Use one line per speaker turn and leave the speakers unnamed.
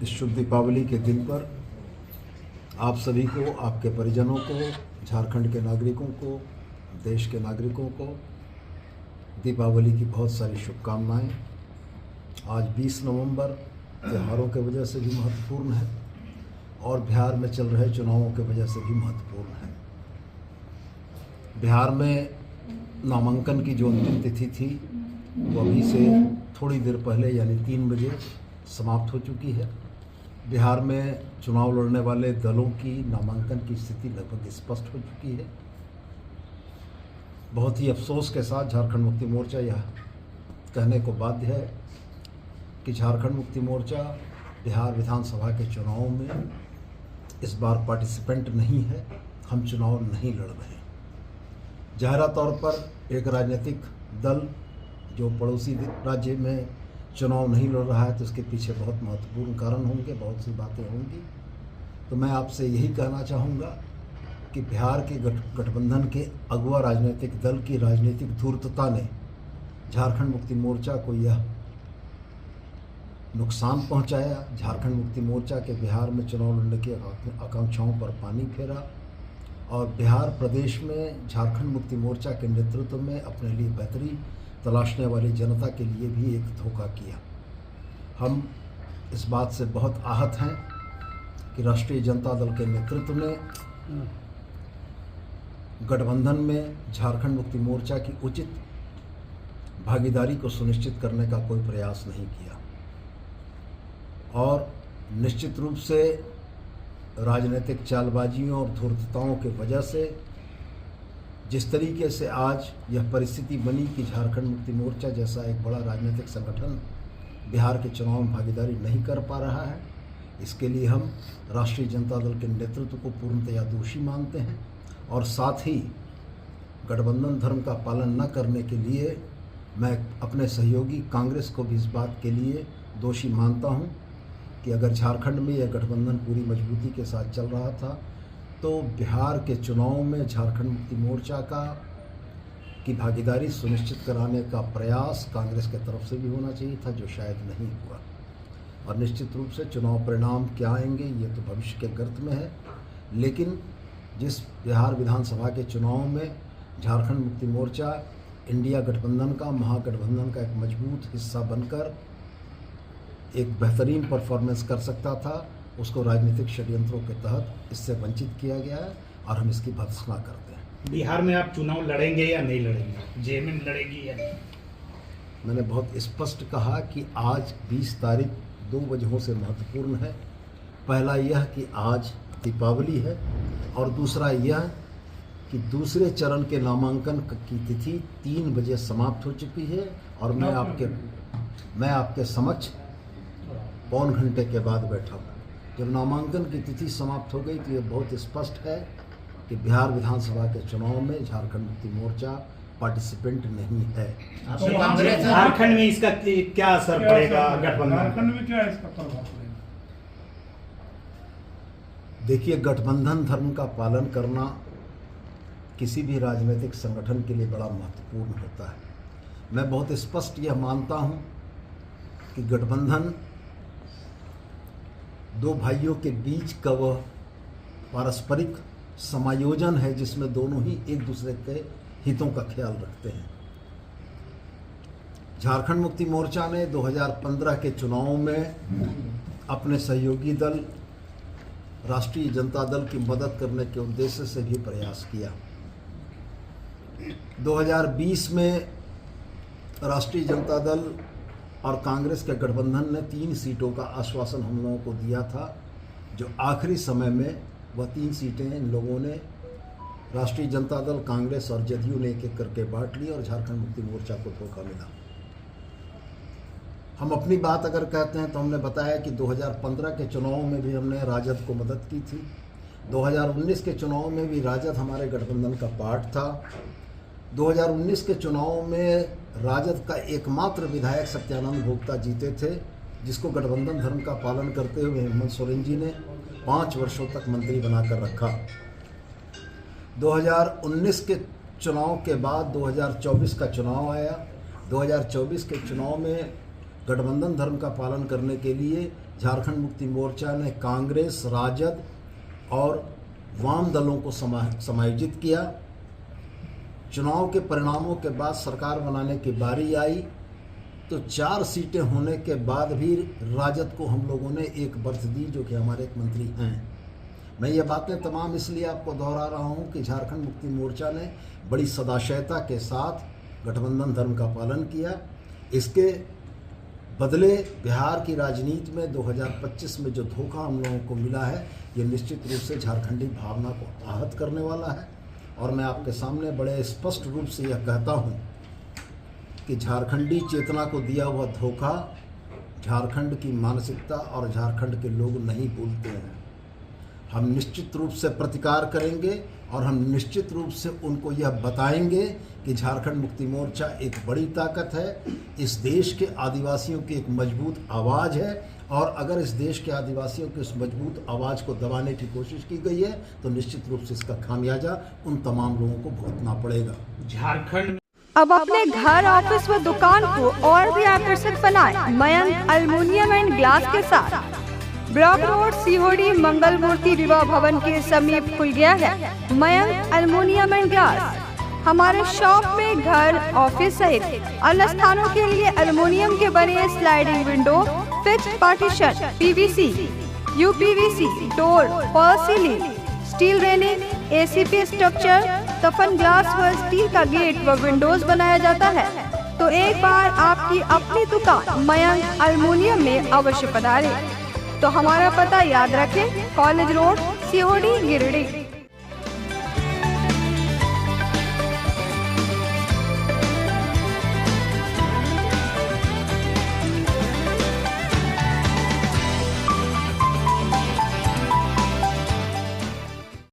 इस शुभ दीपावली के दिन पर आप सभी को, आपके परिजनों को, झारखंड के नागरिकों को, देश के नागरिकों को दीपावली की बहुत सारी शुभकामनाएं। आज 20 नवंबर त्योहारों के वजह से भी महत्वपूर्ण है और बिहार में चल रहे चुनावों के वजह से भी महत्वपूर्ण है। बिहार में नामांकन की जो अंतिम तिथि थी वो अभी से थोड़ी देर पहले यानी 3 बजे समाप्त हो चुकी है। बिहार में चुनाव लड़ने वाले दलों की नामांकन की स्थिति लगभग स्पष्ट हो चुकी है। बहुत ही अफसोस के साथ झारखंड मुक्ति मोर्चा यह कहने को बाध्य है कि झारखंड मुक्ति मोर्चा बिहार विधानसभा के चुनावों में इस बार पार्टिसिपेंट नहीं है। हम चुनाव नहीं लड़ रहे हैं। ज़ाहिरा तौर पर एक राजनीतिक दल जो पड़ोसी राज्य में चुनाव नहीं लड़ रहा है तो इसके पीछे बहुत महत्वपूर्ण कारण होंगे, बहुत सी बातें होंगी। तो मैं आपसे यही कहना चाहूँगा कि बिहार के गठबंधन के अगुआ राजनीतिक दल की राजनीतिक धूर्तता ने झारखंड मुक्ति मोर्चा को यह नुकसान पहुंचाया। झारखंड मुक्ति मोर्चा के बिहार में चुनाव लड़ने की आकांक्षाओं पर पानी फेरा और बिहार प्रदेश में झारखंड मुक्ति मोर्चा के नेतृत्व में अपने लिए बेहतरी तलाशने वाली जनता के लिए भी एक धोखा किया। हम इस बात से बहुत आहत हैं कि राष्ट्रीय जनता दल के नेतृत्व ने गठबंधन में झारखंड मुक्ति मोर्चा की उचित भागीदारी को सुनिश्चित करने का कोई प्रयास नहीं किया और निश्चित रूप से राजनीतिक चालबाजियों और धूर्तताओं की वजह से जिस तरीके से आज यह परिस्थिति बनी कि झारखंड मुक्ति मोर्चा जैसा एक बड़ा राजनीतिक संगठन बिहार के चुनाव में भागीदारी नहीं कर पा रहा है, इसके लिए हम राष्ट्रीय जनता दल के नेतृत्व को पूर्णतया दोषी मानते हैं और साथ ही गठबंधन धर्म का पालन न करने के लिए मैं अपने सहयोगी कांग्रेस को भी इस बात के लिए दोषी मानता हूं कि अगर झारखंड में यह गठबंधन पूरी मजबूती के साथ चल रहा था तो बिहार के चुनाव में झारखंड मुक्ति मोर्चा की भागीदारी सुनिश्चित कराने का प्रयास कांग्रेस के तरफ से भी होना चाहिए था, जो शायद नहीं हुआ। और निश्चित रूप से चुनाव परिणाम क्या आएंगे ये तो भविष्य के गर्त में है, लेकिन जिस बिहार विधानसभा के चुनाव में झारखंड मुक्ति मोर्चा इंडिया गठबंधन का, महागठबंधन का एक मजबूत हिस्सा बनकर एक बेहतरीन परफॉर्मेंस कर सकता था, उसको राजनीतिक षड्यंत्रों के तहत इससे वंचित किया गया है और हम इसकी भर्त्सना करते हैं।
बिहार में आप चुनाव लड़ेंगे या नहीं लड़ेंगे? जेएमएम लड़ेगी या नहीं?
मैंने बहुत स्पष्ट कहा कि आज 20 तारीख 2 वजहों से महत्वपूर्ण है। पहला यह कि आज दीपावली है और दूसरा यह कि दूसरे चरण के नामांकन की तिथि 3 बजे समाप्त हो चुकी है और मैं आपके समक्ष पौन घंटे के बाद बैठा हूँ। जब नामांकन की तिथि समाप्त हो गई तो ये बहुत स्पष्ट है कि बिहार विधानसभा के चुनाव में झारखंड मुक्ति मोर्चा पार्टिसिपेंट नहीं है।
तो झारखंड में इसका क्या असर पड़ेगा?
झारखंड में क्या इसका प्रभाव पड़ेगा?
देखिए, गठबंधन धर्म का पालन करना किसी भी राजनीतिक संगठन के लिए बड़ा महत्वपूर्ण होता है। मैं बहुत स्पष्ट यह मानता हूं कि गठबंधन दो भाइयों के बीच का वह पारस्परिक समायोजन है जिसमें दोनों ही एक दूसरे के हितों का ख्याल रखते हैं। झारखंड मुक्ति मोर्चा ने 2015 के चुनाव में अपने सहयोगी दल राष्ट्रीय जनता दल की मदद करने के उद्देश्य से भी प्रयास किया। 2020 में राष्ट्रीय जनता दल और कांग्रेस के गठबंधन ने 3 सीटों का आश्वासन हम लोगों को दिया था, जो आखिरी समय में वह 3 सीटें इन लोगों ने राष्ट्रीय जनता दल, कांग्रेस और जदयू ने एक-एक करके बांट ली और झारखंड मुक्ति मोर्चा को धोखा मिला। हम अपनी बात अगर कहते हैं तो हमने बताया कि 2015 के चुनाव में भी हमने राजद को मदद की थी। 2019 के चुनाव में भी राजद हमारे गठबंधन का पार्ट था। 2019 के चुनाव में राजद का एकमात्र विधायक सत्यानंद भोक्ता जीते थे, जिसको गठबंधन धर्म का पालन करते हुए हेमंत सोरेन जी ने 5 वर्षों तक मंत्री बनाकर रखा। 2019 के चुनाव के बाद 2024 का चुनाव आया। 2024 के चुनाव में गठबंधन धर्म का पालन करने के लिए झारखंड मुक्ति मोर्चा ने कांग्रेस, राजद और वाम दलों को समायोजित किया। चुनाव के परिणामों के बाद सरकार बनाने की बारी आई तो 4 सीटें होने के बाद भी राजद को हम लोगों ने एक बर्थ दी, जो कि हमारे एक मंत्री हैं। मैं ये बातें तमाम इसलिए आपको दोहरा रहा हूँ कि झारखंड मुक्ति मोर्चा ने बड़ी सदाशयता के साथ गठबंधन धर्म का पालन किया। इसके बदले बिहार की राजनीति में 2025 में जो धोखा हम लोगों को मिला है, ये निश्चित रूप से झारखंडी भावना को आहत करने वाला है। और मैं आपके सामने बड़े स्पष्ट रूप से यह कहता हूँ कि झारखंडी चेतना को दिया हुआ धोखा झारखंड की मानसिकता और झारखंड के लोग नहीं भूलते हैं। हम निश्चित रूप से प्रतिकार करेंगे और हम निश्चित रूप से उनको यह बताएंगे कि झारखंड मुक्ति मोर्चा एक बड़ी ताकत है, इस देश के आदिवासियों की एक मजबूत आवाज़ है, और अगर इस देश के आदिवासियों की उस मजबूत आवाज़ को दबाने की कोशिश की गई है तो निश्चित रूप से इसका खामियाजा उन तमाम लोगों को भुगतना पड़ेगा।
झारखंड
अब अपने घर, ऑफिस व दुकान को और भी आकर्षक बनाएं मयंक एल्युमिनियम एंड ग्लास के साथ। ब्लॉक रोड, सीहोड़ी, मंगल मूर्ति विवाह भवन के समीप खुल गया है मयंक एल्युमिनियम एंड ग्लास। हमारे शॉप में घर, ऑफिस सहित अन्य स्थानों के लिए एल्युमिनियम के बने sliding window, fixed partition, PVC, UPVC, door, fall ceiling, steel railing, ACP structure, तफन ग्लास व स्टील का गेट व विंडोज बनाया जाता है। तो एक बार आपकी अपनी दुकान मयंक एल्युमिनियम में अवश्य पधारें। तो हमारा पता याद रखें, कॉलेज रोड, सीहोड़ी, गिरिडीह।